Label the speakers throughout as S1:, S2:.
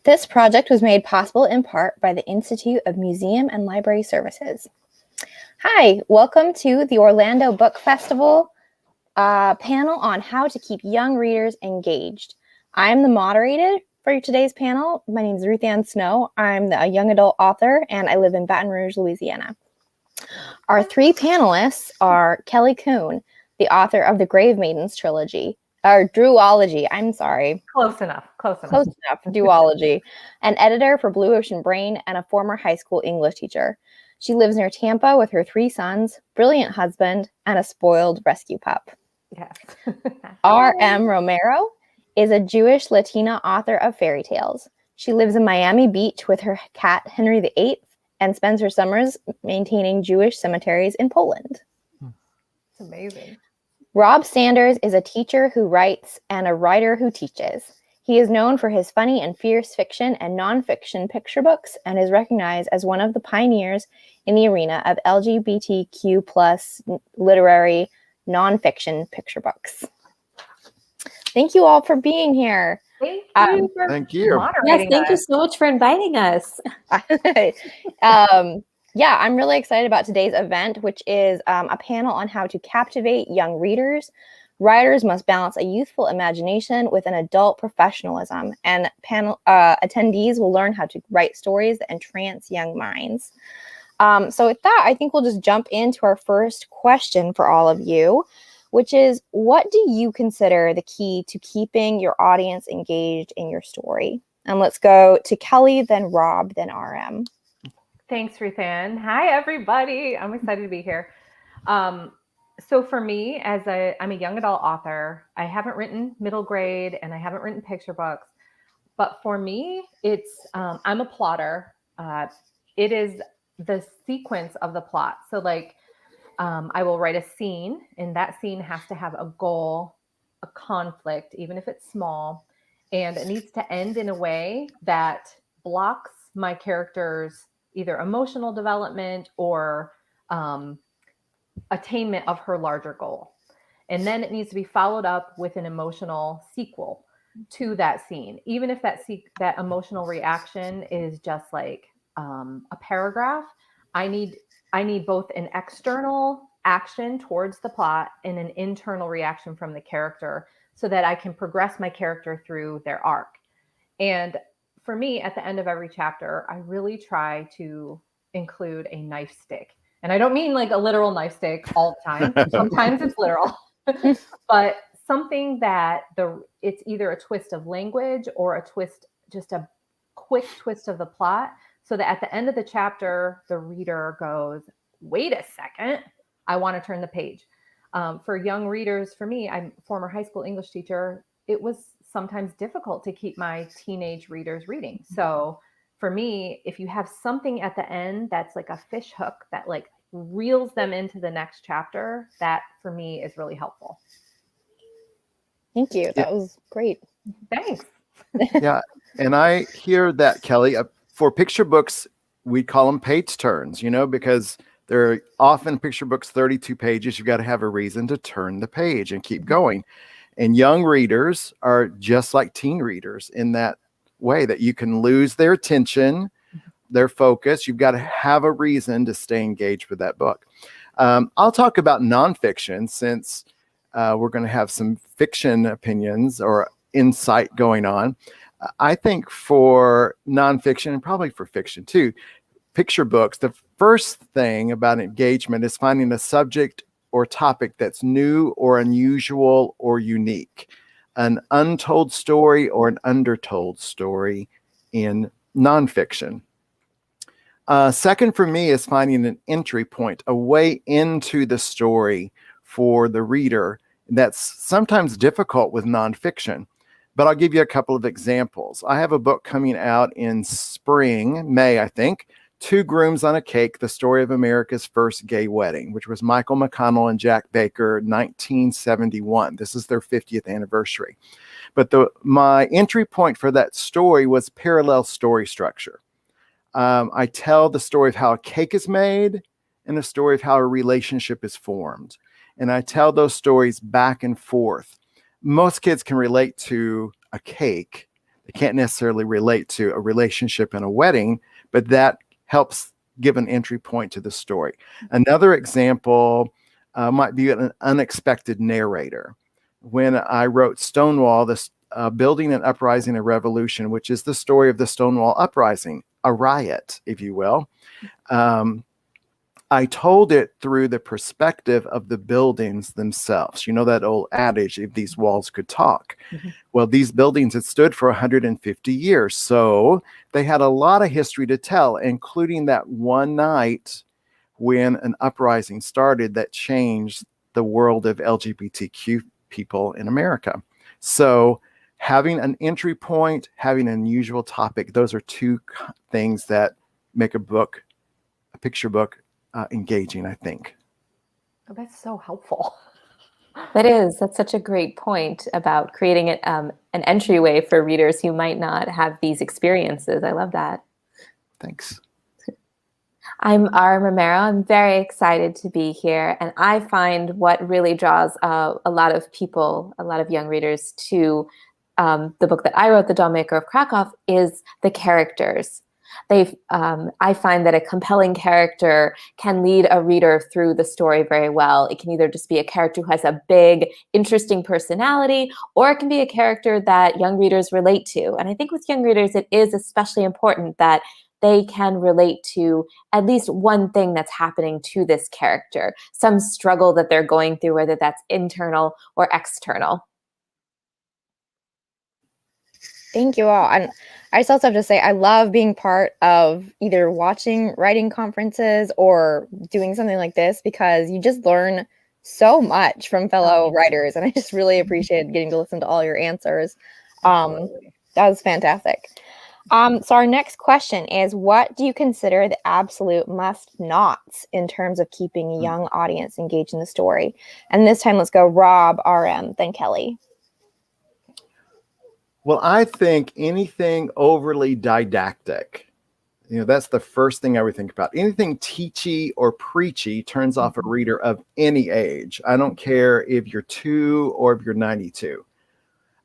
S1: This project was made possible in part by the Institute of Museum and Library Services. Hi, welcome to the Orlando Book Festival panel on how to keep young readers engaged. I'm the moderator for today's panel. My name is RuthAnne Snow. I'm a young adult author and I live in Baton Rouge, Louisiana. Our three panelists are Kelly Coon, the author of the Grave Maidens trilogy, or duology, I'm sorry.
S2: Close enough.
S1: Duology. An editor for Blue Ocean Brain and a former high school English teacher. She lives near Tampa with her three sons, brilliant husband, and a spoiled rescue pup.
S2: Yes.
S1: R.M. Romero is a Jewish Latina author of fairy tales. She lives in Miami Beach with her cat Henry VIII and spends her summers maintaining Jewish cemeteries in Poland.
S2: It's amazing.
S1: Rob Sanders is a teacher who writes and a writer who teaches. He is known for his funny and fierce fiction and nonfiction picture books and is recognized as one of the pioneers in the arena of LGBTQ plus literary nonfiction picture books. Thank you all for being here.
S2: Thank you.
S3: Yes, thank you so much for inviting us.
S1: Yeah, I'm really excited about today's event, which is a panel on how to captivate young readers. Writers must balance a youthful imagination with an adult professionalism, and panel attendees will learn how to write stories that entrance young minds. So with that, I think we'll just jump into our first question for all of you, which is, what do you consider the key to keeping your audience engaged in your story? And let's go to Kelly, then Rob, then RM.
S2: Thanks, RuthAnne. Hi, everybody. I'm excited to be here. So for me, I'm a young adult author. I haven't written middle grade and I haven't written picture books. But for me, it's I'm a plotter. It is the sequence of the plot. So I will write a scene, and that scene has to have a goal, a conflict, even if it's small, and it needs to end in a way that blocks my character's either emotional development or attainment of her larger goal. And then it needs to be followed up with an emotional sequel to that scene. Even if that emotional reaction is just like a paragraph, I need both an external action towards the plot and an internal reaction from the character so that I can progress my character through their arc. And for me, at the end of every chapter, I really try to include a knife stick. And I don't mean like a literal knife stick all the time. Sometimes it's literal, but something that it's either a twist of language or a twist, just a quick twist of the plot, so that at the end of the chapter, the reader goes, wait a second, I want to turn the page. For young readers, for me, I'm a former high school English teacher. It was sometimes difficult to keep my teenage readers reading. So for me, if you have something at the end that's like a fish hook that like reels them into the next chapter, that for me is really helpful.
S1: Thank you. That was great.
S2: Thanks.
S4: Yeah. And I hear that, Kelly. For picture books, we call them page turns, because they're often picture books, 32 pages. You've got to have a reason to turn the page and keep going. And young readers are just like teen readers in that way, that you can lose their attention, their focus. You've got to have a reason to stay engaged with that book. I'll talk about nonfiction since we're going to have some fiction opinions or insight going on. I think for nonfiction, and probably for fiction too, picture books, the first thing about engagement is finding a subject or topic that's new or unusual or unique, an untold story or an undertold story in nonfiction. Second for me is finding an entry point, a way into the story for the reader. That's sometimes difficult with nonfiction, but I'll give you a couple of examples. I have a book coming out in spring, May, I think, Two Grooms on a Cake, the story of America's first gay wedding, which was Michael McConnell and Jack Baker, 1971. This is their 50th anniversary. But my entry point for that story was parallel story structure. I tell the story of how a cake is made and the story of how a relationship is formed. And I tell those stories back and forth. Most kids can relate to a cake. They can't necessarily relate to a relationship and a wedding, but that helps give an entry point to the story. Another example might be an unexpected narrator. When I wrote Stonewall, this Building an Uprising, a Revolution, which is the story of the Stonewall Uprising, a riot, if you will, I told it through the perspective of the buildings themselves. You know that old adage, if these walls could talk.
S2: Mhm.
S4: Well, these buildings had stood for 150 years. So they had a lot of history to tell, including that one night when an uprising started that changed the world of LGBTQ people in America. So having an entry point, having an unusual topic, those are two things that make a picture book, engaging, I think.
S2: Oh, that's so helpful.
S3: That's such a great point about creating an entryway for readers who might not have these experiences. I love that.
S4: Thanks.
S3: I'm R. Romero. I'm very excited to be here. And I find what really draws a lot of people, a lot of young readers to the book that I wrote, The Dollmaker of Krakow, is the characters. I find that a compelling character can lead a reader through the story very well. It can either just be a character who has a big, interesting personality, or it can be a character that young readers relate to. And I think with young readers, it is especially important that they can relate to at least one thing that's happening to this character, some struggle that they're going through, whether that's internal or external.
S1: Thank you all. And I just also have to say, I love being part of either watching writing conferences or doing something like this, because you just learn so much from fellow writers. And I just really appreciate getting to listen to all your answers. That was fantastic. So our next question is, what do you consider the absolute must-nots in terms of keeping a young audience engaged in the story? And this time, let's go Rob, RM, then Kelly.
S4: Well, I think anything overly didactic, that's the first thing I would think about. Anything teachy or preachy turns off a reader of any age. I don't care if you're 2 or if you're 92.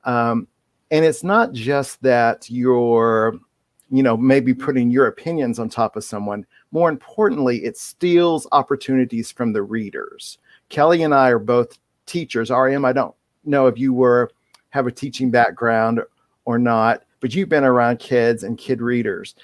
S4: And it's not just that you're, maybe putting your opinions on top of someone. More importantly, it steals opportunities from the readers. Kelly and I are both teachers. RM, I don't know if you have a teaching background or not, but you've been around kids and kid readers.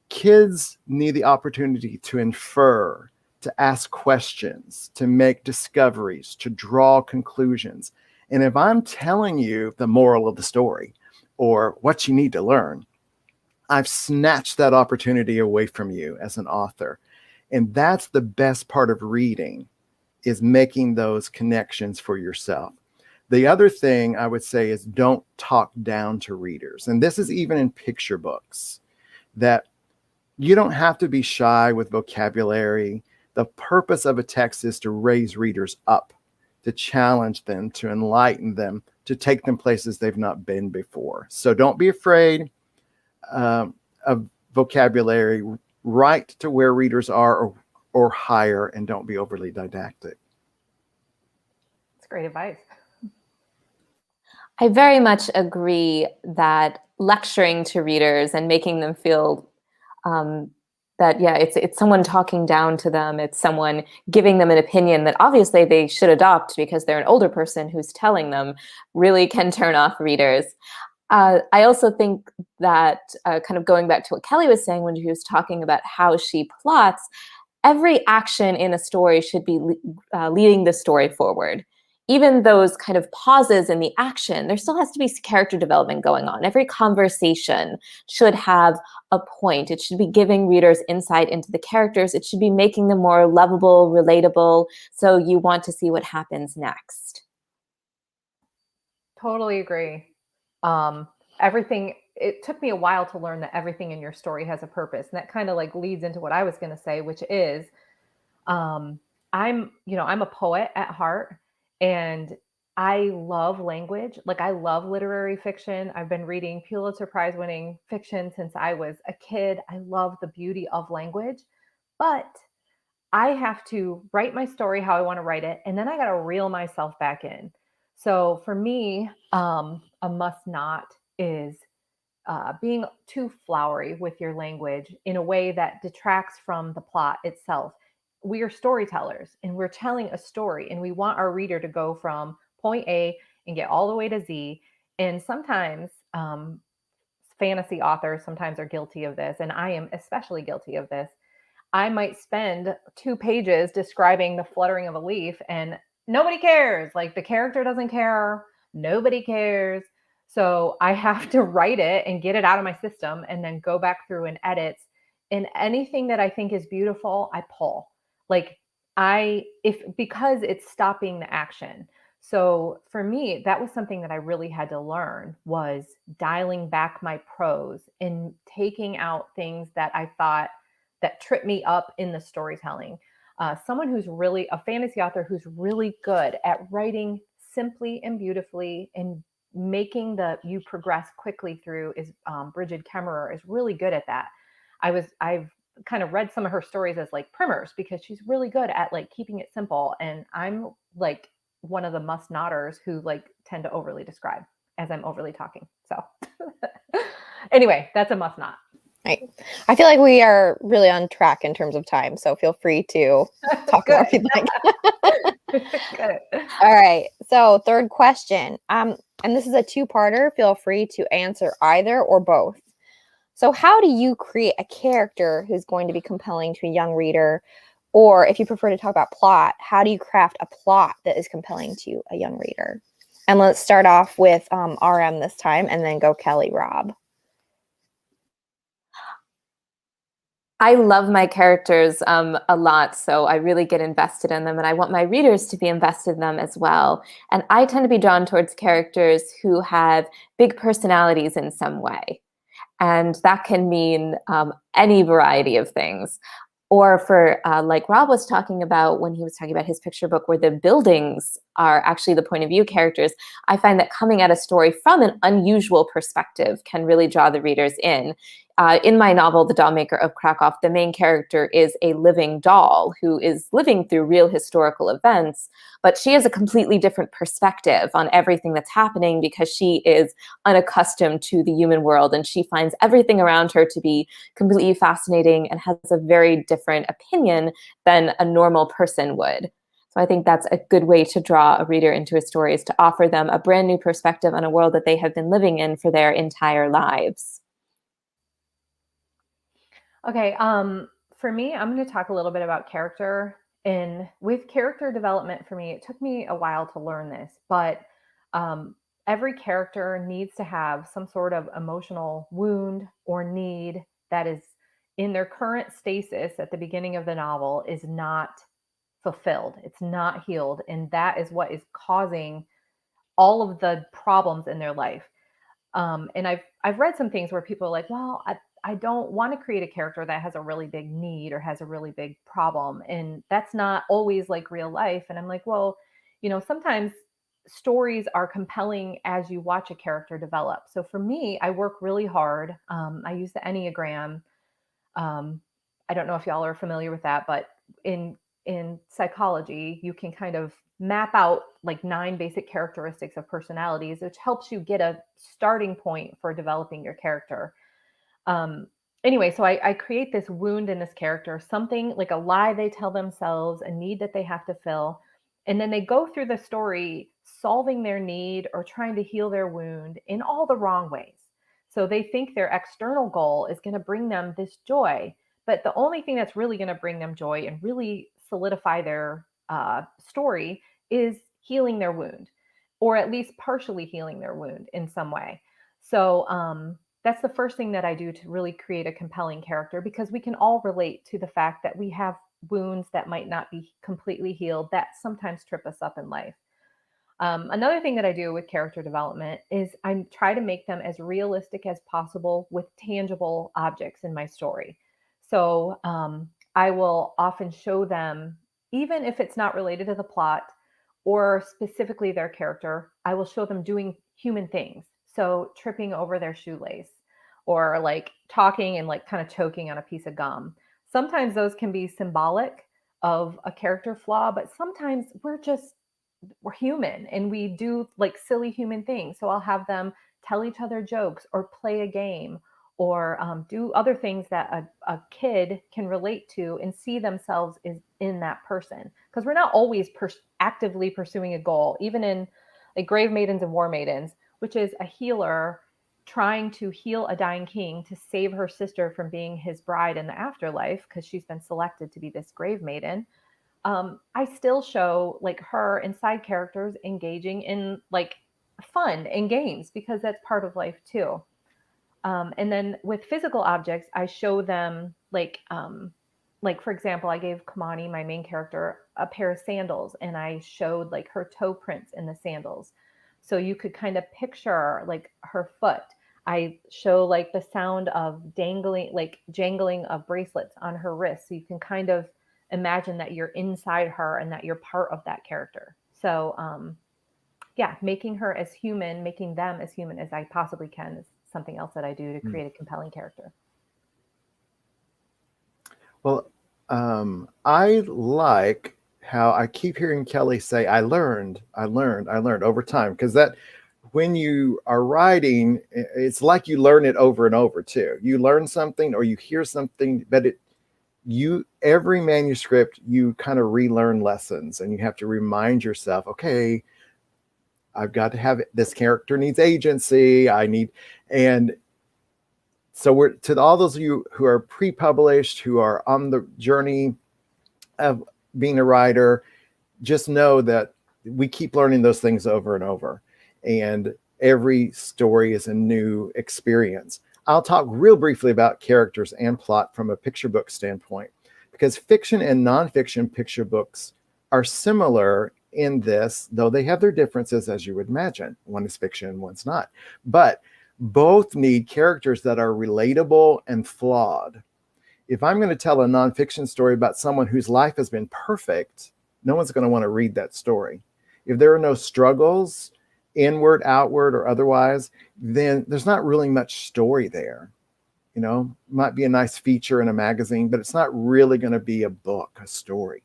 S4: Kids need the opportunity to infer, to ask questions, to make discoveries, to draw conclusions. And if I'm telling you the moral of the story or what you need to learn, I've snatched that opportunity away from you as an author. And that's the best part of reading, is making those connections for yourself. The other thing I would say is don't talk down to readers. And this is even in picture books, that you don't have to be shy with vocabulary. The purpose of a text is to raise readers up, to challenge them, to enlighten them, to take them places they've not been before. So don't be afraid of vocabulary. Write to where readers are or higher, and don't be overly didactic.
S2: That's great advice.
S3: I very much agree that lecturing to readers and making them feel that, it's someone talking down to them. It's someone giving them an opinion that obviously they should adopt because they're an older person who's telling them, really can turn off readers. I also think that kind of going back to what Kelly was saying when she was talking about how she plots, every action in a story should be leading the story forward. Even those kind of pauses in the action, there still has to be character development going on. Every conversation should have a point. It should be giving readers insight into the characters. It should be making them more lovable, relatable, so you want to see what happens next.
S2: Totally agree. It took me a while to learn that everything in your story has a purpose. And that kind of like leads into what I was going to say, which is, I'm a poet at heart, and I love language. Like, I love literary fiction. I've been reading Pulitzer Prize winning fiction since I was a kid. I love the beauty of language, but I have to write my story how I want to write it. And then I got to reel myself back in. So for me, a must not is being too flowery with your language in a way that detracts from the plot itself. We are storytellers and we're telling a story, and we want our reader to go from point A and get all the way to Z. And sometimes fantasy authors sometimes are guilty of this, and I am especially guilty of this. I might spend 2 pages describing the fluttering of a leaf, and nobody cares. Like, the character doesn't care. Nobody cares. So I have to write it and get it out of my system and then go back through and edit. And anything that I think is beautiful, I pull. Like, because it's stopping the action. So for me, that was something that I really had to learn, was dialing back my prose and taking out things that I thought that trip me up in the storytelling. Someone who's really a fantasy author who's really good at writing simply and beautifully and making you progress quickly through is Bridget Kemmerer is really good at that. I've kind of read some of her stories as like primers because she's really good at like keeping it simple. And I'm like one of the MustNotters who like tend to overly describe as I'm overly talking. So anyway, that's a must not.
S1: Right. I feel like we are really on track in terms of time, so feel free to talk more if you'd like.
S2: Good.
S1: All right. So third question. And this is a two-parter. Feel free to answer either or both. So how do you create a character who's going to be compelling to a young reader? Or if you prefer to talk about plot, how do you craft a plot that is compelling to a young reader? And let's start off with RM this time and then go Kelly, Rob.
S3: I love my characters a lot, so I really get invested in them, and I want my readers to be invested in them as well. And I tend to be drawn towards characters who have big personalities in some way. And that can mean any variety of things. Or for like Rob was talking about when he was talking about his picture book where the buildings are actually the point of view characters, I find that coming at a story from an unusual perspective can really draw the readers in. In my novel, The Dollmaker of Krakow, the main character is a living doll who is living through real historical events, but she has a completely different perspective on everything that's happening because she is unaccustomed to the human world, and she finds everything around her to be completely fascinating and has a very different opinion than a normal person would. So I think that's a good way to draw a reader into a story, is to offer them a brand new perspective on a world that they have been living in for their entire lives.
S2: Okay, for me, I'm going to talk a little bit about character. And with character development, for me, it took me a while to learn this, but every character needs to have some sort of emotional wound or need that is in their current stasis at the beginning of the novel is not fulfilled. It's not healed. And that is what is causing all of the problems in their life. And I've read some things where people are like, well, I don't want to create a character that has a really big need or has a really big problem. And that's not always like real life. And I'm like, well, sometimes stories are compelling as you watch a character develop. So for me, I work really hard. I use the Enneagram. I don't know if y'all are familiar with that, but in psychology, you can kind of map out like 9 basic characteristics of personalities, which helps you get a starting point for developing your character. Anyway, so I create this wound in this character, something like a lie they tell themselves, a need that they have to fill. And then they go through the story solving their need or trying to heal their wound in all the wrong ways. So they think their external goal is going to bring them this joy, but the only thing that's really going to bring them joy and really solidify their story is healing their wound, or at least partially healing their wound in some way. So that's the first thing that I do to really create a compelling character, because we can all relate to the fact that we have wounds that might not be completely healed that sometimes trip us up in life. Another thing that I do with character development is I try to make them as realistic as possible with tangible objects in my story. So I will often show them, even if it's not related to the plot or specifically their character, I will show them doing human things. So tripping over their shoelace, or like talking and like kind of choking on a piece of gum. Sometimes those can be symbolic of a character flaw, but sometimes we're human and we do like silly human things. So I'll have them tell each other jokes or play a game or do other things that a kid can relate to and see themselves in that person. Because we're not always actively pursuing a goal, even in like Grave Maidens and War Maidens, which is a healer trying to heal a dying king to save her sister from being his bride in the afterlife because she's been selected to be this grave maiden. I still show like her and side characters engaging in like fun and games because that's part of life too. And then with physical objects, I show them like for example, I gave Kamani, my main character, a pair of sandals, and I showed like her toe prints in the sandals, so you could kind of picture like her foot. I show like the sound of jangling of bracelets on her wrist, so you can kind of imagine that you're inside her and that you're part of that character. So yeah, making them as human as I possibly can is something else that I do to create a compelling character.
S4: Well, I like how I keep hearing Kelly say, I learned over time. Because that, when you are writing, it's like you learn it over and over too. You learn something or you hear something, but every manuscript, you kind of relearn lessons and you have to remind yourself, okay, I've got to have it. This character needs agency. And so we're, to all those of you who are pre-published, who are on the journey of being a writer, just know that we keep learning those things over and over. And every story is a new experience. I'll talk real briefly about characters and plot from a picture book standpoint, because fiction and nonfiction picture books are similar in this, though they have their differences, as you would imagine. One is fiction, one's not. But both need characters that are relatable and flawed. If I'm going to tell a nonfiction story about someone whose life has been perfect, no one's going to want to read that story. If there are no struggles, inward, outward, or otherwise, then there's not really much story there. You know, might be a nice feature in a magazine, but it's not really going to be a book, a story.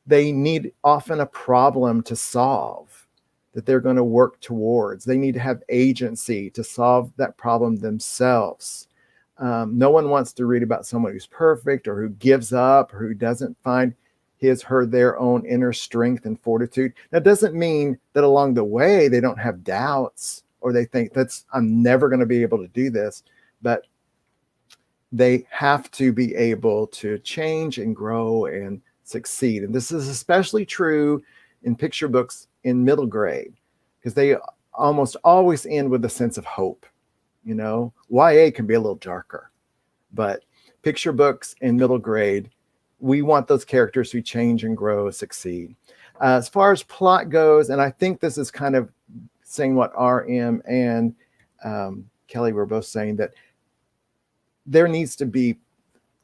S4: They need often a problem to solve that they're going to work towards. They need to have agency to solve that problem themselves. No one wants to read about someone who's perfect or who gives up or who doesn't find their own inner strength and fortitude. That doesn't mean that along the way they don't have doubts or they think I'm never going to be able to do this, but they have to be able to change and grow and succeed. And this is especially true in picture books in middle grade, because they almost always end with a sense of hope. You know, YA can be a little darker, but picture books in middle grade, we want those characters who change and grow, succeed. As far as plot goes, and I think this is kind of saying what RM and Kelly were both saying, that there needs to be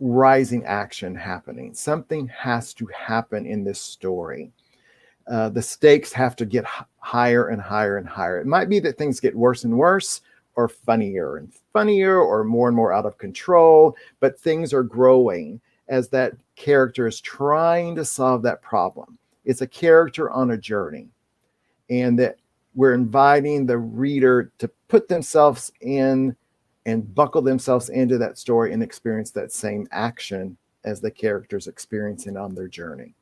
S4: rising action happening. Something has to happen in this story. The stakes have to get higher and higher and higher. It might be that things get worse and worse, or funnier and funnier, or more out of control, but things are growing as that character is trying to solve that problem. It's a character on a journey, and that we're inviting the reader to put themselves in and buckle themselves into that story and experience that same action as the character's experiencing on their journey.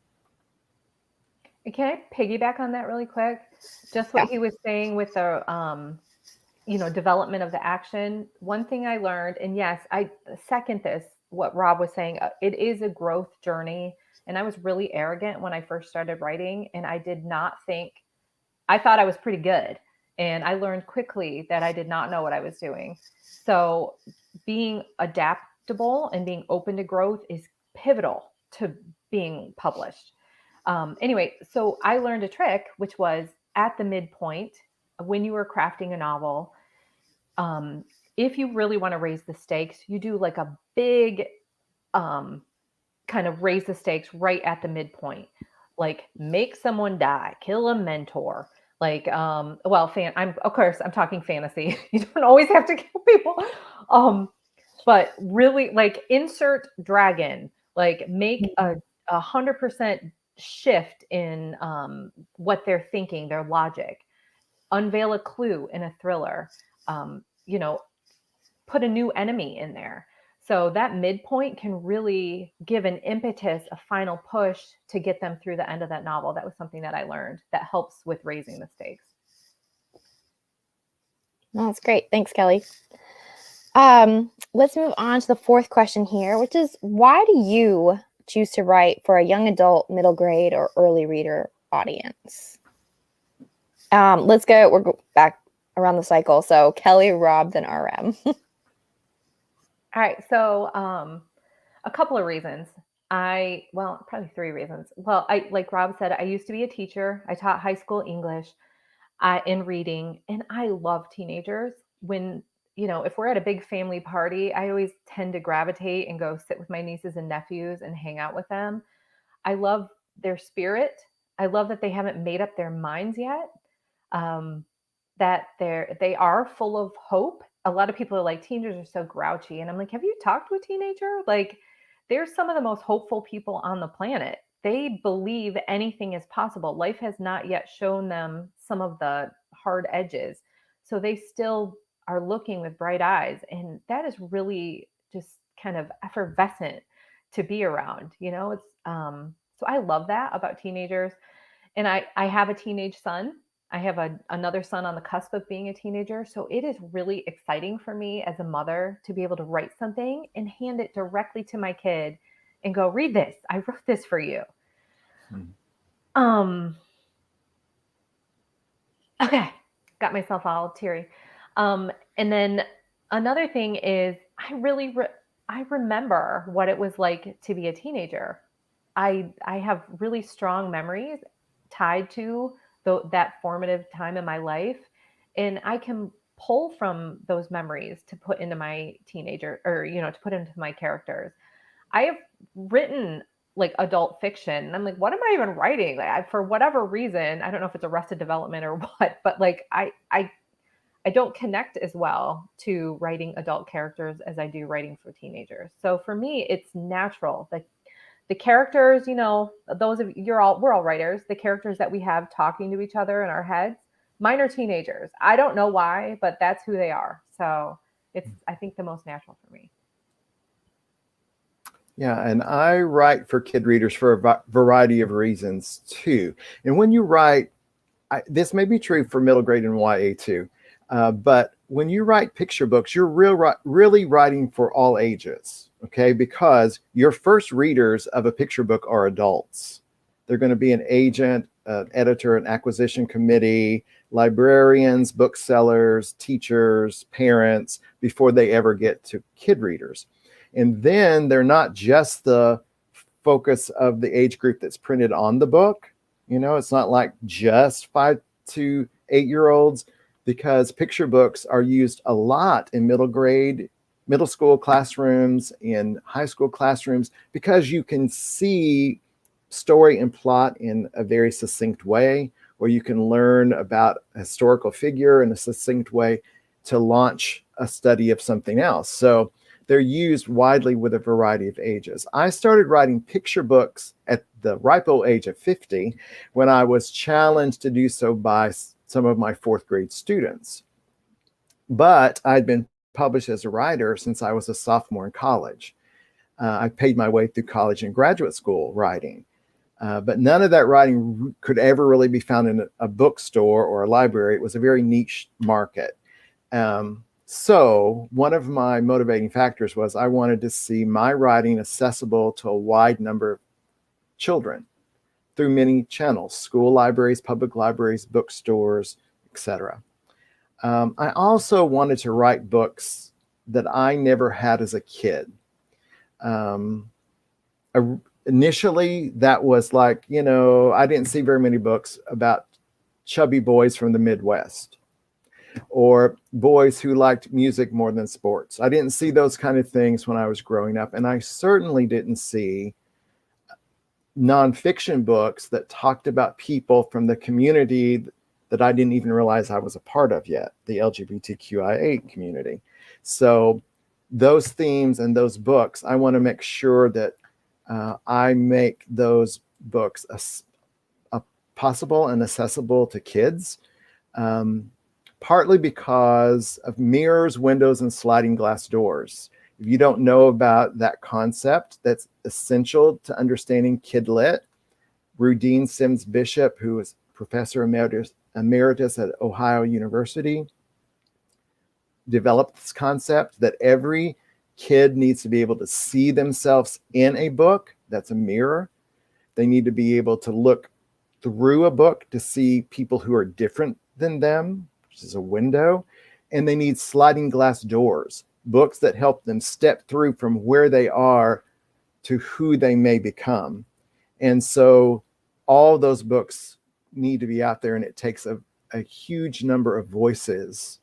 S2: Can I piggyback on that really quick? Just what he was saying with the development of the action. One thing I learned, and yes, I second this, what Rob was saying, it is a growth journey. And I was really arrogant when I first started writing, and I thought I was pretty good. And I learned quickly that I did not know what I was doing. So being adaptable and being open to growth is pivotal to being published. Anyway, so I learned a trick, which was at the midpoint, when you were crafting a novel, if you really want to raise the stakes, you do like a big kind of raise the stakes right at the midpoint, like make someone die, kill a mentor. Like, I'm talking fantasy. You don't always have to kill people. But really, like, insert dragon, like make a 100% shift in what they're thinking, their logic, unveil a clue in a thriller. you know, put a new enemy in there. So that midpoint can really give an impetus, a final push to get them through the end of that novel. That was something that I learned that helps with raising the stakes.
S1: No, that's great. Thanks, Kelly. Let's move on to the fourth question here, which is, why do you choose to write for a young adult, middle grade, or early reader audience? Let's go. We're back around the cycle. So Kelly, Rob, then RM.
S2: All right. So a couple of reasons. Probably three reasons. Well, like Rob said, I used to be a teacher. I taught high school English in reading, and I love teenagers. When, if we're at a big family party, I always tend to gravitate and go sit with my nieces and nephews and hang out with them. I love their spirit. I love that they haven't made up their minds yet. That they are full of hope. A lot of people are like, teenagers are so grouchy. And I'm like, have you talked to a teenager? Like, they're some of the most hopeful people on the planet. They believe anything is possible. Life has not yet shown them some of the hard edges. So they still are looking with bright eyes. And that is really just kind of effervescent to be around. It's so I love that about teenagers. And I have a teenage son. I have another son on the cusp of being a teenager. So it is really exciting for me as a mother to be able to write something and hand it directly to my kid and go, read this. I wrote this for you. Okay. Got myself all teary. And then another thing is I remember what it was like to be a teenager. I have really strong memories tied to that formative time in my life. And I can pull from those memories to put into my teenager, or, to put into my characters. I have written like adult fiction, and I'm like, what am I even writing? Like, for whatever reason, I don't know if it's Arrested Development or what, but like, I don't connect as well to writing adult characters as I do writing for teenagers. So for me, it's natural. Like, the characters, we're all writers. The characters that we have talking to each other in our heads, mine are teenagers. I don't know why, but that's who they are. So it's, I think, the most natural for me.
S4: Yeah, and I write for kid readers for a variety of reasons too. And when you write, this may be true for middle grade and YA too, but when you write picture books, you're really writing for all ages, okay? Because your first readers of a picture book are adults. They're going to be an agent, an editor, an acquisition committee, librarians, booksellers, teachers, parents, before they ever get to kid readers. And then they're not just the focus of the age group that's printed on the book. It's not like just 5 to 8-year-olds, because picture books are used a lot in middle school classrooms, in high school classrooms, because you can see story and plot in a very succinct way, or you can learn about a historical figure in a succinct way to launch a study of something else. So they're used widely with a variety of ages. I started writing picture books at the ripe old age of 50 when I was challenged to do so by some of my fourth grade students. But I'd been published as a writer since I was a sophomore in college. I paid my way through college and graduate school writing. But none of that writing could ever really be found in a bookstore or a library. It was a very niche market. So one of my motivating factors was I wanted to see my writing accessible to a wide number of children through many channels: school libraries, public libraries, bookstores, etc. I also wanted to write books that I never had as a kid. Initially, that was like, I didn't see very many books about chubby boys from the Midwest, or boys who liked music more than sports. I didn't see those kind of things when I was growing up. And I certainly didn't see nonfiction books that talked about people from the community that I didn't even realize I was a part of yet, the LGBTQIA community. So those themes and those books, I want to make sure that I make those books possible and accessible to kids. partly because of mirrors, windows, and sliding glass doors. If you don't know about that concept, that's essential to understanding Kid Lit. Rudine Sims Bishop, who is professor emeritus at Ohio University, developed this concept that every kid needs to be able to see themselves in a book. That's a mirror. They need to be able to look through a book to see people who are different than them, which is a window. And they need sliding glass doors, books that help them step through from where they are to who they may become. And so all those books need to be out there, and it takes a huge number of voices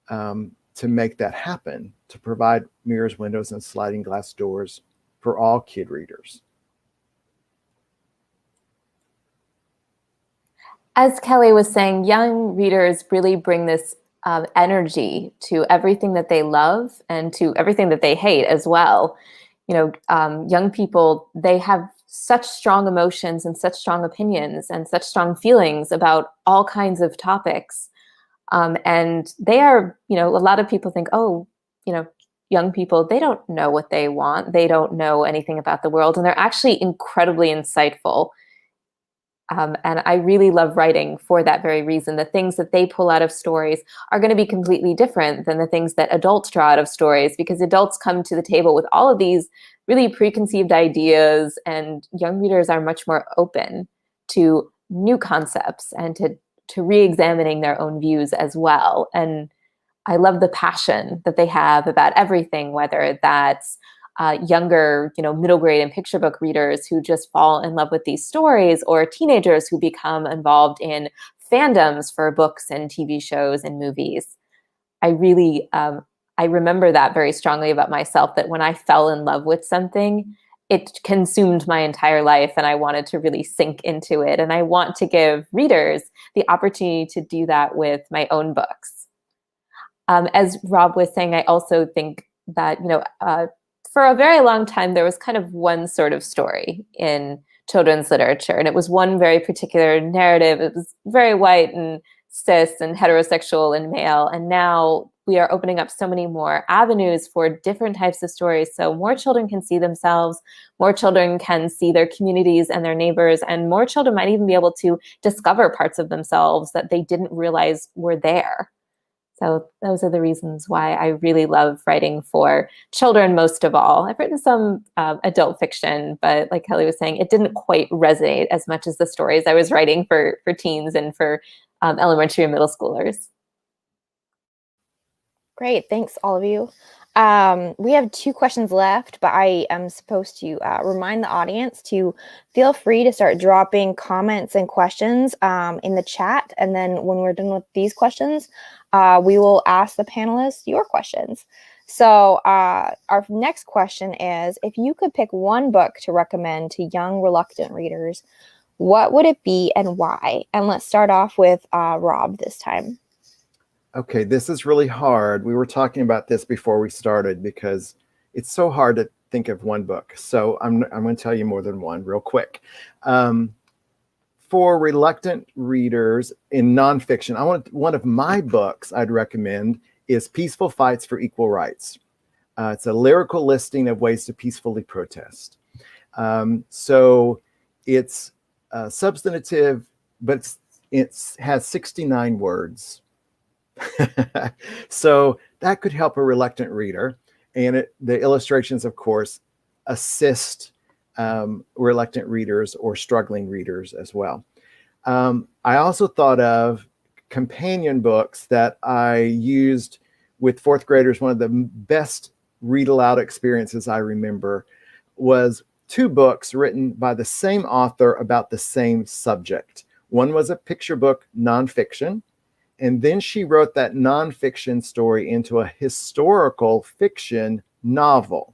S4: to make that happen, to provide mirrors, windows, and sliding glass doors for all kid readers.
S3: As Kelly was saying, young readers really bring this energy to everything that they love and to everything that they hate as well. Young people, they have such strong emotions and such strong opinions and such strong feelings about all kinds of topics. And they are, a lot of people think, young people, they don't know what they want. They don't know anything about the world. And they're actually incredibly insightful. And I really love writing for that very reason. The things that they pull out of stories are going to be completely different than the things that adults draw out of stories, because adults come to the table with all of these really preconceived ideas, and young readers are much more open to new concepts and to re-examining their own views as well. And I love the passion that they have about everything, whether that's younger, middle grade and picture book readers who just fall in love with these stories, or teenagers who become involved in fandoms for books and TV shows and movies. I really, I remember that very strongly about myself, that when I fell in love with something, it consumed my entire life, and I wanted to really sink into it. And I want to give readers the opportunity to do that with my own books. As Rob was saying, I also think that, for a very long time, there was kind of one sort of story in children's literature, and it was one very particular narrative. It was very white and cis and heterosexual and male. And now we are opening up so many more avenues for different types of stories. So more children can see themselves, more children can see their communities and their neighbors, and more children might even be able to discover parts of themselves that they didn't realize were there. So those are the reasons why I really love writing for children most of all. I've written some adult fiction, but like Kelly was saying, it didn't quite resonate as much as the stories I was writing for teens and for elementary and middle schoolers.
S1: Great, thanks all of you. We have 2 questions left, but I am supposed to remind the audience to feel free to start dropping comments and questions in the chat. And then when we're done with these questions, we will ask the panelists your questions. So our next question is, if you could pick one book to recommend to young, reluctant readers, what would it be and why? And let's start off with Rob this time.
S4: Okay, this is really hard. We were talking about this before we started because it's so hard to think of one book. So I'm going to tell you more than one real quick. For reluctant readers in nonfiction, one of my books I'd recommend is Peaceful Fights for Equal Rights. It's a lyrical listing of ways to peacefully protest. So it's substantive, but it has 69 words. So that could help a reluctant reader. And the illustrations, of course, assist reluctant readers or struggling readers as well. I also thought of companion books that I used with 4th graders. One of the best read aloud experiences I remember was 2 books written by the same author about the same subject. One was a picture book, nonfiction, and then she wrote that nonfiction story into a historical fiction novel.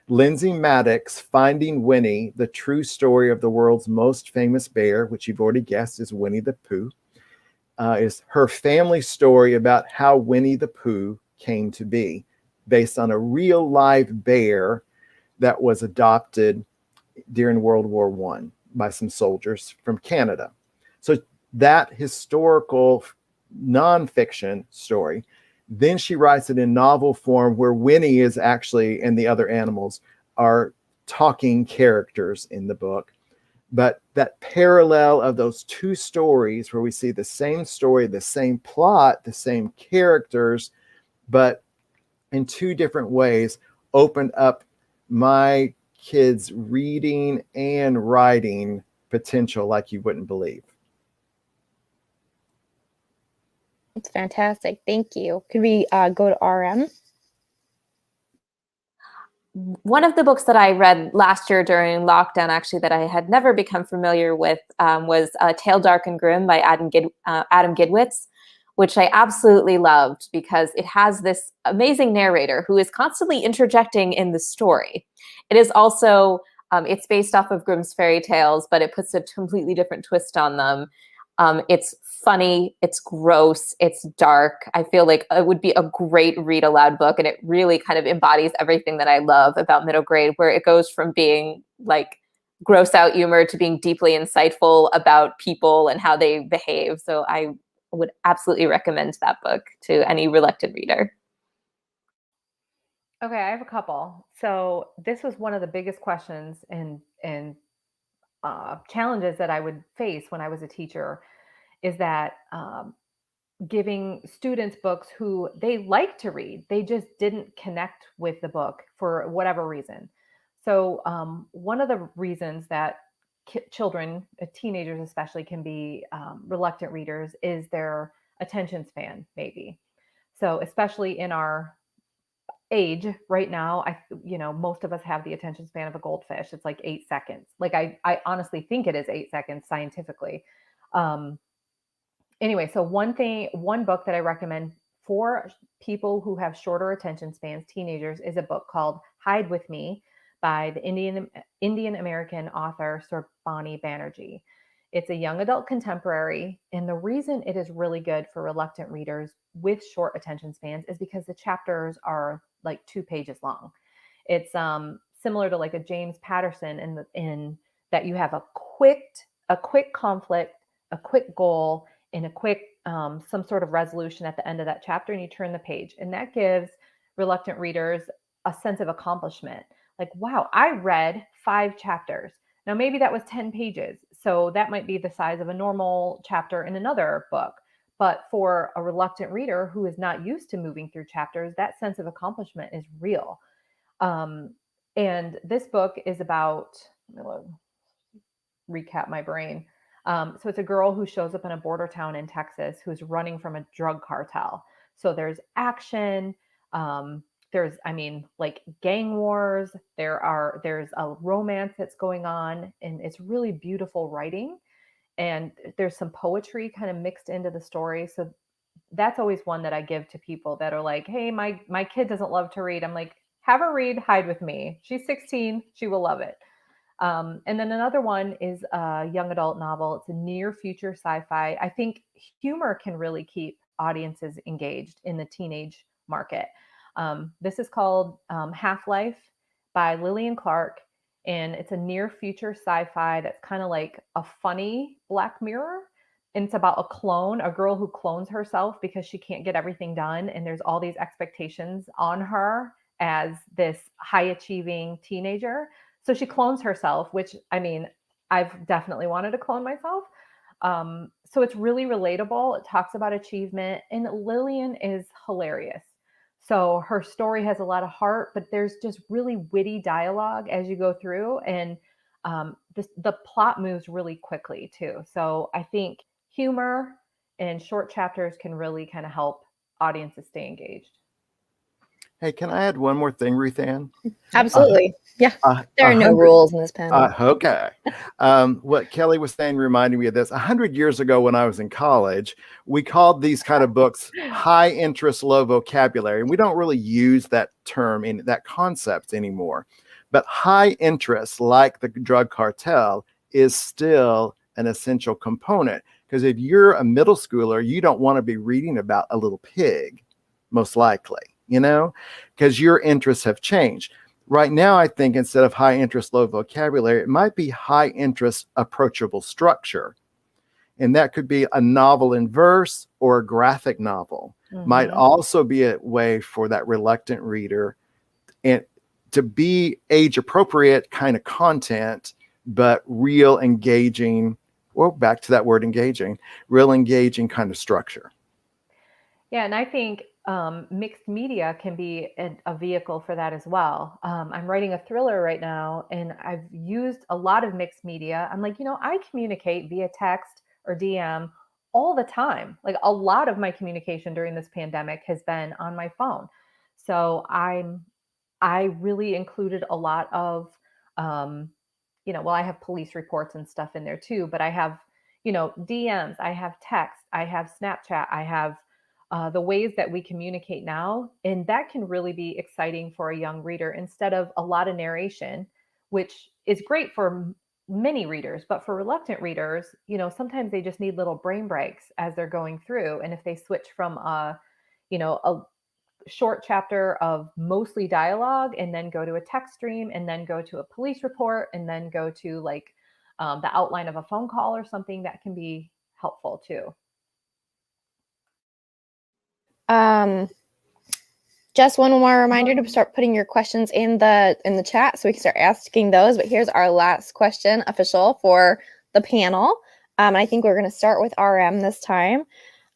S4: Lindsay Maddox, Finding Winnie, the true story of the world's most famous bear, which you've already guessed is Winnie the Pooh, is her family story about how Winnie the Pooh came to be, based on a real live bear that was adopted during World War I by some soldiers from Canada. So that historical nonfiction story. Then she writes it in novel form where Winnie is actually, and the other animals are talking characters in the book. But that parallel of those two stories where we see the same story, the same plot, the same characters, but in two different ways, opened up my kids' reading and writing potential like you wouldn't believe.
S1: It's fantastic. Thank you. Could we go to RM?
S3: One of the books that I read last year during lockdown, actually, that I had never become familiar with was Tale Dark and Grim by Adam Gidwitz, which I absolutely loved because it has this amazing narrator who is constantly interjecting in the story. It is also, it's based off of Grimm's fairy tales, but it puts a completely different twist on them. It's funny, it's gross, it's dark. I feel like it would be a great read aloud book, and it really kind of embodies everything that I love about middle grade, where it goes from being like gross out humor to being deeply insightful about people and how they behave. So I would absolutely recommend that book to any reluctant reader.
S2: Okay, I have a couple. So this was one of the biggest questions and challenges that I would face when I was a teacher, is that giving students books who they like to read, they just didn't connect with the book for whatever reason. So one of the reasons that children, teenagers especially, can be reluctant readers is their attention span, maybe. So especially in our age right now, most of us have the attention span of a goldfish. It's like 8 seconds. Like I honestly think it is 8 seconds scientifically. Anyway, so one book that I recommend for people who have shorter attention spans, teenagers, is a book called Hide With Me by the Indian American author Surbani Banerjee. It's a young adult contemporary, and the reason it is really good for reluctant readers with short attention spans is because the chapters are like 2 pages long. It's similar to like a James Patterson in that you have a quick conflict, a quick goal, and a quick some sort of resolution at the end of that chapter, and you turn the page, and that gives reluctant readers a sense of accomplishment. Like, wow, I read 5 chapters. Now maybe that was 10 pages, so that might be the size of a normal chapter in another book. But for a reluctant reader who is not used to moving through chapters, that sense of accomplishment is real. And this book is about, let me recap my brain. So it's a girl who shows up in a border town in Texas who's running from a drug cartel. So there's action. There's, like gang wars. There's a romance that's going on, and it's really beautiful writing. And there's some poetry kind of mixed into the story. So that's always one that I give to people that are like, hey, my kid doesn't love to read. I'm like, have her read Hide With Me. She's 16. She will love it. And then another one is a young adult novel. It's a near future sci-fi. I think humor can really keep audiences engaged in the teenage market. This is called Half-Life by Lillian Clark. And it's a near future sci-fi that's kind of like a funny Black Mirror. And it's about a girl who clones herself because she can't get everything done. And there's all these expectations on her as this high achieving teenager. So she clones herself, which I've definitely wanted to clone myself. So it's really relatable. It talks about achievement, and Lillian is hilarious. So her story has a lot of heart, but there's just really witty dialogue as you go through, and the plot moves really quickly too. So I think humor and short chapters can really kind of help audiences stay engaged.
S4: Hey, can I add one more thing, RuthAnne?
S1: Absolutely. Yeah. There are no rules in this panel.
S4: Okay. What Kelly was saying reminded me of this. 100 years ago when I was in college, we called these kind of books high interest, low vocabulary. And we don't really use that term in that concept anymore. But high interest, like the drug cartel, is still an essential component. Because if you're a middle schooler, you don't want to be reading about a little pig, most likely. Because your interests have changed. Right now, I think instead of high interest, low vocabulary, it might be high interest, approachable structure. And that could be a novel in verse or a graphic novel. Might also be a way for that reluctant reader and to be age appropriate kind of content, but real engaging, well, back to that word engaging, real engaging kind of structure.
S2: Yeah, and I think mixed media can be a vehicle for that as well. I'm writing a thriller right now, and I've used a lot of mixed media. I'm like, I communicate via text or DM all the time. Like a lot of my communication during this pandemic has been on my phone. So I really included a lot of, well, I have police reports and stuff in there too, but I have, DMs, I have text, I have Snapchat, I have the ways that we communicate now. And that can really be exciting for a young reader instead of a lot of narration, which is great for many readers, but for reluctant readers, sometimes they just need little brain breaks as they're going through. And if they switch from a short chapter of mostly dialogue and then go to a text stream and then go to a police report and then go to like the outline of a phone call or something, that can be helpful too.
S1: Just one more reminder to start putting your questions in the chat so we can start asking those. But here's our last question, official, for the panel. I think we're going to start with RM this time.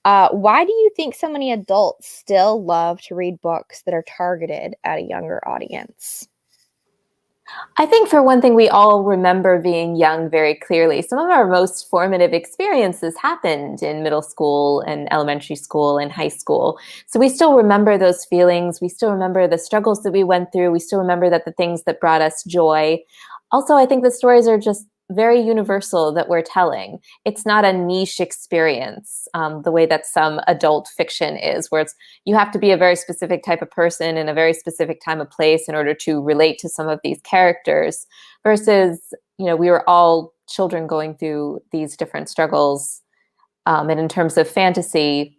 S1: Why do you think so many adults still love to read books that are targeted at a younger audience?
S3: I think for one thing, we all remember being young very clearly. Some of our most formative experiences happened in middle school and elementary school and high school. So we still remember those feelings. We still remember the struggles that we went through. We still remember that the things that brought us joy. Also, I think the stories are just very universal that we're telling. It's not a niche experience the way that some adult fiction is, where you have to be a very specific type of person in a very specific time of place in order to relate to some of these characters, versus, we were all children going through these different struggles. And in terms of fantasy,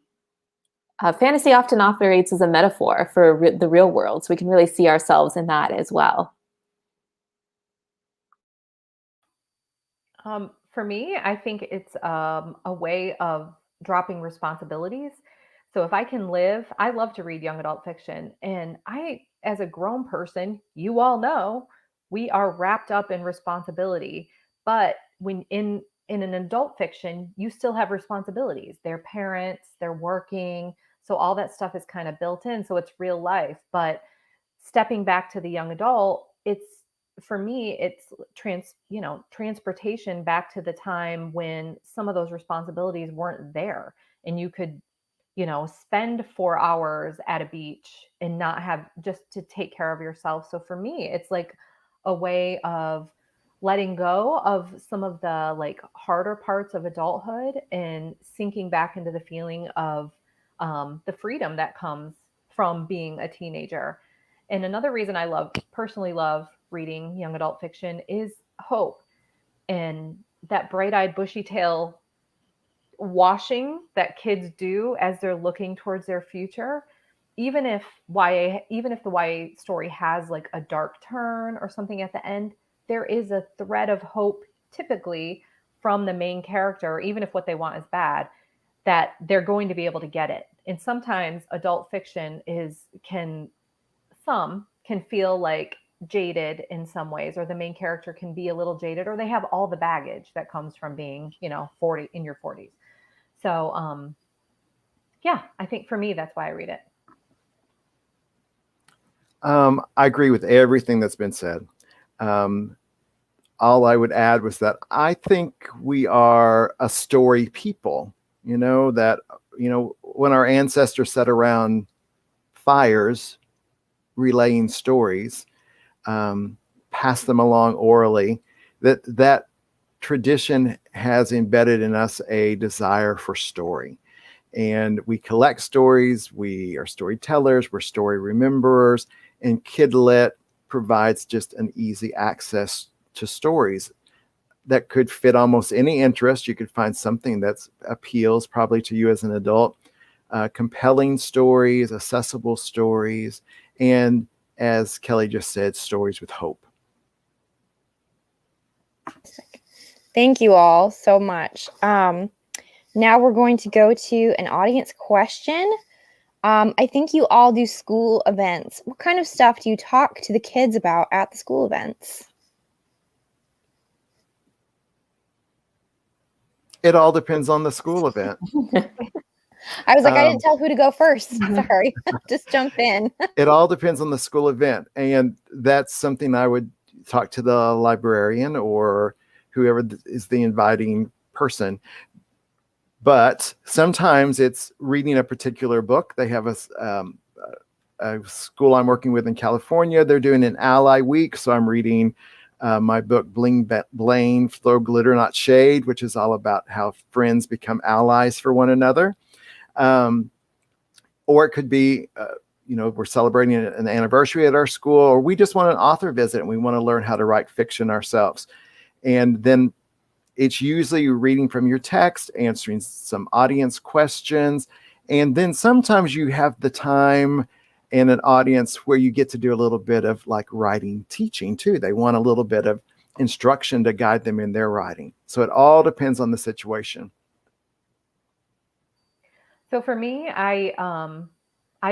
S3: fantasy often operates as a metaphor for the real world. So we can really see ourselves in that as well.
S2: For me, I think it's a way of dropping responsibilities. So if I can I love to read young adult fiction. And as a grown person, you all know, we are wrapped up in responsibility. But when in an adult fiction, you still have responsibilities. They're parents, they're working. So all that stuff is kind of built in. So it's real life. But stepping back to the young adult, for me, it's transportation back to the time when some of those responsibilities weren't there, and you could, spend 4 hours at a beach and not have just to take care of yourself. So for me, it's like a way of letting go of some of the like harder parts of adulthood and sinking back into the feeling of the freedom that comes from being a teenager. And another reason I personally love reading young adult fiction is hope, and that bright-eyed bushy tail washing that kids do as they're looking towards their future. Even if the YA story has like a dark turn or something at the end, there is a thread of hope typically from the main character, even if what they want is bad, that they're going to be able to get it. And sometimes adult fiction can feel like jaded in some ways, or the main character can be a little jaded, or they have all the baggage that comes from being, 40 in your 40s. So, yeah, I think for me, that's why I read it.
S4: I agree with everything that's been said. All I would add was that I think we are a story people, when our ancestors sat around fires relaying stories, pass them along orally, that tradition has embedded in us a desire for story. And we collect stories, we are storytellers, we're story rememberers, and Kidlit provides just an easy access to stories that could fit almost any interest. You could find something that appeals probably to you as an adult. Compelling stories, accessible stories, and as Kelly just said, stories with hope.
S1: Thank you all so much. Now we're going to go to an audience question. I think you all do school events. What kind of stuff do you talk to the kids about at the school events?
S4: It all depends on the school event.
S1: I was like, I didn't tell who to go first.
S2: Mhm.
S1: Sorry, just jump in.
S4: It all depends on the school event. And that's something I would talk to the librarian or whoever is the inviting person. But sometimes it's reading a particular book. They have a school I'm working with in California. They're doing an ally week. So I'm reading my book, Bling Blame, Throw Glitter Not Shade, which is all about how friends become allies for one another. Or it could be, we're celebrating an anniversary at our school, or we just want an author visit and we want to learn how to write fiction ourselves. And then it's usually reading from your text, answering some audience questions. And then sometimes you have the time and an audience where you get to do a little bit of like writing teaching too. They want a little bit of instruction to guide them in their writing. So it all depends on the situation.
S2: So for me, I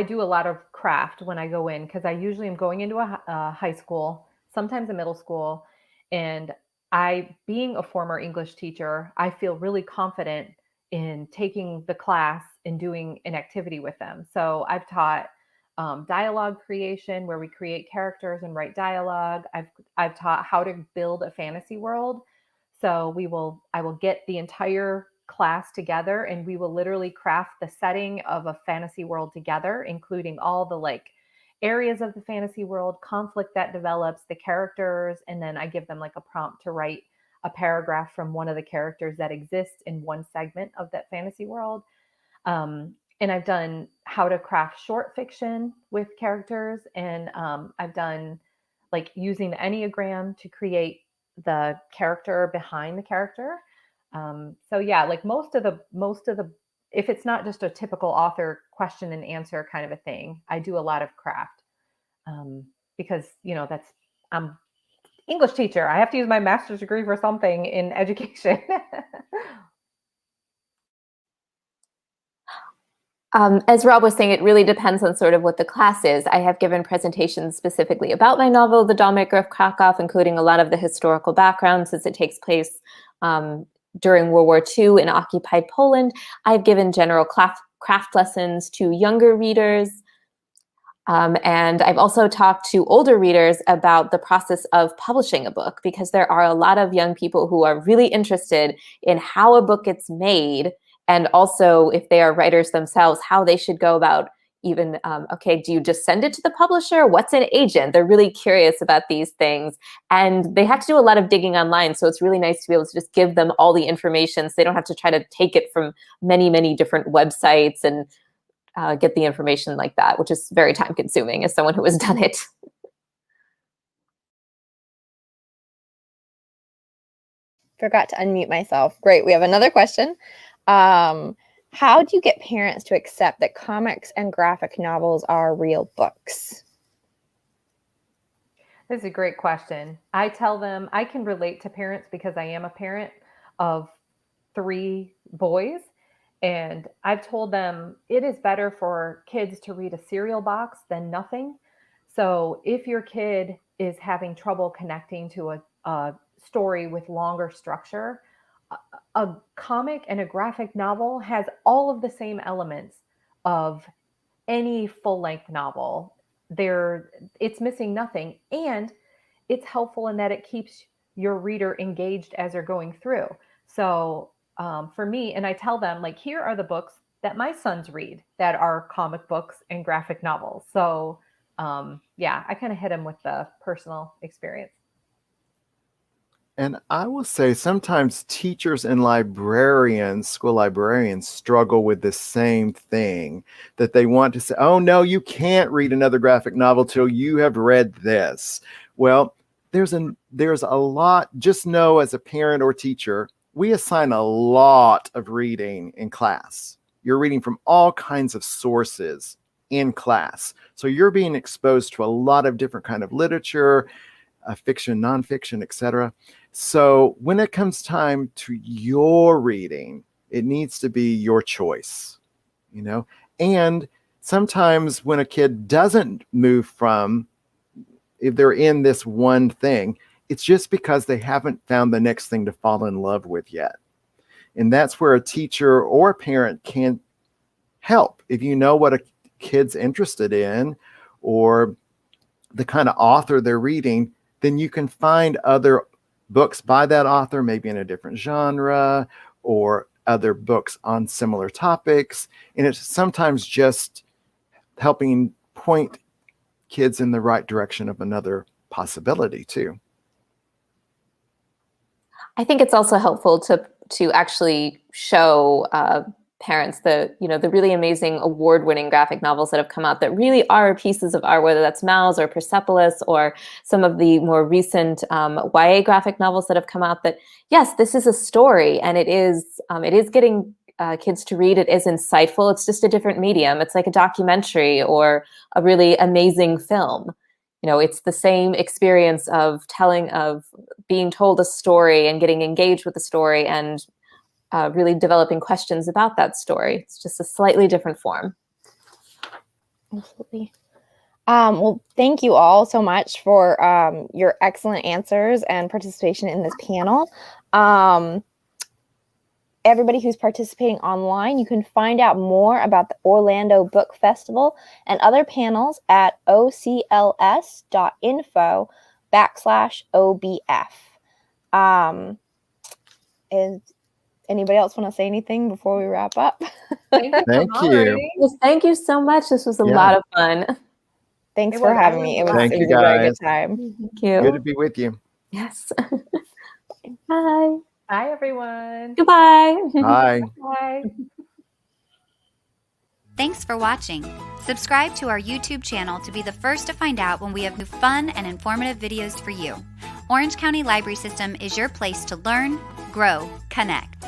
S2: do a lot of craft when I go in because I usually am going into a high school, sometimes a middle school, and being a former English teacher, I feel really confident in taking the class and doing an activity with them. So I've taught dialogue creation, where we create characters and write dialogue. I've taught how to build a fantasy world. So I will get the entire class together and we will literally craft the setting of a fantasy world together, including all the like areas of the fantasy world, conflict that develops, the characters, and then I give them like a prompt to write a paragraph from one of the characters that exists in one segment of that fantasy world. And I've done how to craft short fiction with characters, and I've done like using the Enneagram to create the character behind the character. So yeah, like most of the if it's not just a typical author question and answer kind of a thing, I do a lot of craft because I'm English teacher. I have to use my master's degree for something in education.
S3: As Rob was saying, it really depends on sort of what the class is. I have given presentations specifically about my novel, The Dollmaker of Krakow, including a lot of the historical background since it takes place during World War II in occupied Poland. I've given general craft lessons to younger readers. And I've also talked to older readers about the process of publishing a book, because there are a lot of young people who are really interested in how a book gets made. And also, if they are writers themselves, how they should go about even, okay, do you just send it to the publisher? What's an agent? They're really curious about these things. And they have to do a lot of digging online. So it's really nice to be able to just give them all the information so they don't have to try to take it from many, many different websites and get the information like that, which is very time consuming as someone who has done it.
S1: Forgot to unmute myself. Great. We have another question. How do you get parents to accept that comics and graphic novels are real books?
S2: This is a great question. I tell them I can relate to parents because I am a parent of 3 boys. And I've told them it is better for kids to read a cereal box than nothing. So if your kid is having trouble connecting to a story with longer structure, a comic and a graphic novel has all of the same elements of any full-length novel. It's missing nothing, and it's helpful in that it keeps your reader engaged as they're going through. So for me, and I tell them, like, here are the books that my sons read that are comic books and graphic novels. So yeah, I kind of hit them with the personal experience.
S4: And I will say sometimes teachers and librarians, school librarians, struggle with the same thing, that they want to say, oh, no, you can't read another graphic novel till you have read this. Well, there's a lot. Just know, as a parent or teacher, we assign a lot of reading in class. You're reading from all kinds of sources in class. So you're being exposed to a lot of different kind of literature, fiction, nonfiction, etc. So when it comes time to your reading, It needs to be your choice, And sometimes when a kid doesn't move from, if they're in this one thing, it's just because they haven't found the next thing to fall in love with yet. And that's where a teacher or a parent can help. If you know what a kid's interested in or the kind of author they're reading, then you can find other books by that author, maybe in a different genre, or other books on similar topics. And it's sometimes just helping point kids in the right direction of another possibility too.
S3: I think it's also helpful to actually show parents the really amazing award-winning graphic novels that have come out that really are pieces of art, whether that's Mouse or Persepolis or some of the more recent YA graphic novels that have come out, that yes, this is a story, and it is getting kids to read. It is insightful. It's just a different medium. It's like a documentary or a really amazing film. It's the same experience of being told a story and getting engaged with the story and really developing questions about that story. It's just a slightly different form.
S1: Absolutely. Well, thank you all so much for your excellent answers and participation in this panel. Everybody who's participating online, you can find out more about the Orlando Book Festival and other panels at ocls.info/OBF. Is anybody else want to say anything before we wrap up?
S4: Thank you.
S3: Yes, thank you so much. This was a lot of fun.
S1: Thanks for having me. It was a very good time.
S3: Thank you.
S4: Good to be with you.
S3: Yes. Bye.
S2: Bye, everyone.
S3: Goodbye.
S4: Bye.
S2: Bye.
S5: Thanks for watching. Subscribe to our YouTube channel to be the first to find out when we have new fun and informative videos for you. Orange County Library System is your place to learn, grow, connect.